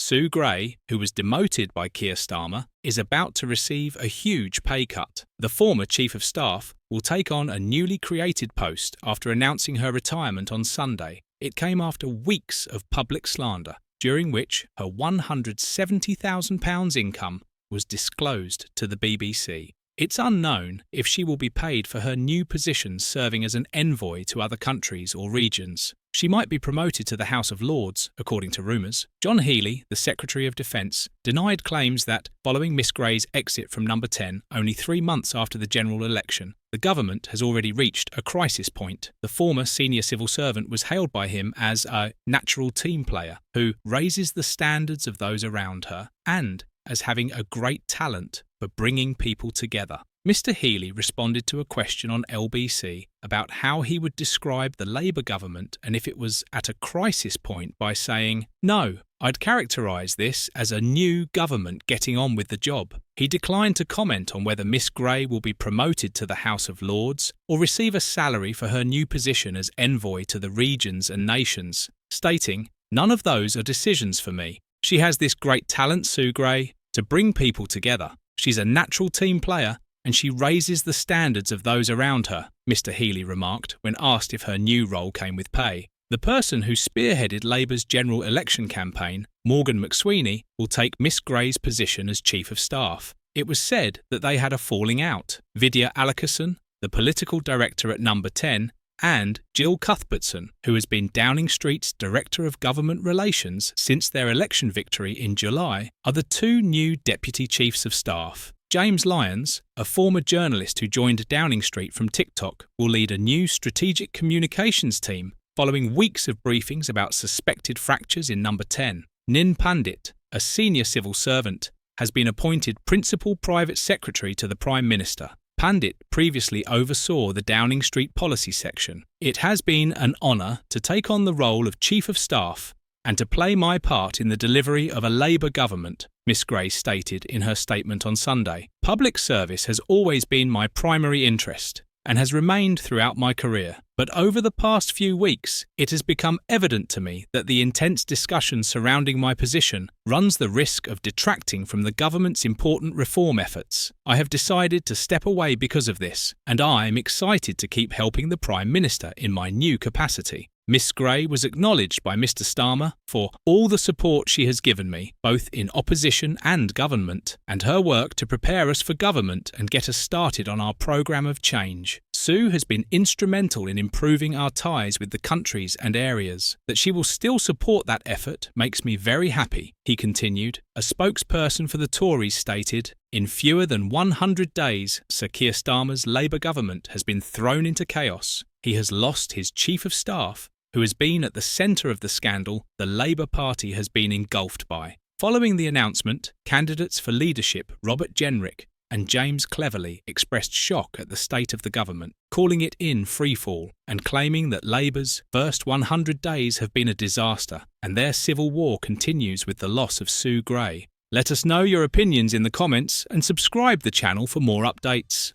Sue Gray, who was demoted by Keir Starmer, is about to receive a huge pay cut. The former Chief of Staff will take on a newly created post after announcing her retirement on Sunday. It came after weeks of public slander, during which her £170,000 income was disclosed to the BBC. It's unknown if she will be paid for her new position serving as an envoy to other countries or regions. She might be promoted to the House of Lords, according to rumours. John Healey, the Secretary of Defence, denied claims that, following Miss Gray's exit from Number 10 only 3 months after the general election, the government has already reached a crisis point. The former senior civil servant was hailed by him as a natural team player who raises the standards of those around her and as having a great talent for bringing people together. Mr. Healey responded to a question on LBC about how he would describe the Labour government and if it was at a crisis point by saying, "No, I'd characterise this as a new government getting on with the job." He declined to comment on whether Miss Gray will be promoted to the House of Lords or receive a salary for her new position as envoy to the regions and nations, stating, "None of those are decisions for me. She has this great talent, Sue Gray, to bring people together. She's a natural team player and she raises the standards of those around her," Mr. Healey remarked when asked if her new role came with pay. The person who spearheaded Labour's general election campaign, Morgan McSweeney, will take Miss Gray's position as Chief of Staff. It was said that they had a falling out. Vidya Alakison, the political director at Number 10, and Jill Cuthbertson, who has been Downing Street's Director of Government Relations since their election victory in July, are the two new Deputy Chiefs of Staff. James Lyons, a former journalist who joined Downing Street from TikTok, will lead a new strategic communications team following weeks of briefings about suspected fractures in Number 10. Nin Pandit, a senior civil servant, has been appointed Principal Private Secretary to the Prime Minister. Pandit previously oversaw the Downing Street policy section. "It has been an honour to take on the role of Chief of Staff and to play my part in the delivery of a Labour government," Miss Gray stated in her statement on Sunday. "Public service has always been my primary interest and has remained throughout my career. But over the past few weeks, it has become evident to me that the intense discussion surrounding my position runs the risk of detracting from the government's important reform efforts. I have decided to step away because of this, and I am excited to keep helping the Prime Minister in my new capacity." Miss Gray was acknowledged by Mr. Starmer for all the support she has given me, both in opposition and government, and her work to prepare us for government and get us started on our programme of change. Sue has been instrumental in improving our ties with the countries and areas. That she will still support that effort makes me very happy, he continued. A spokesperson for the Tories stated, "In fewer than 100 days, Sir Keir Starmer's Labour government has been thrown into chaos. He has lost his Chief of Staff, who has been at the centre of the scandal the Labour Party has been engulfed by." Following the announcement, candidates for leadership Robert Jenrick and James Cleverly expressed shock at the state of the government, calling it in freefall and claiming that Labour's first 100 days have been a disaster and their civil war continues with the loss of Sue Gray. Let us know your opinions in the comments and subscribe the channel for more updates.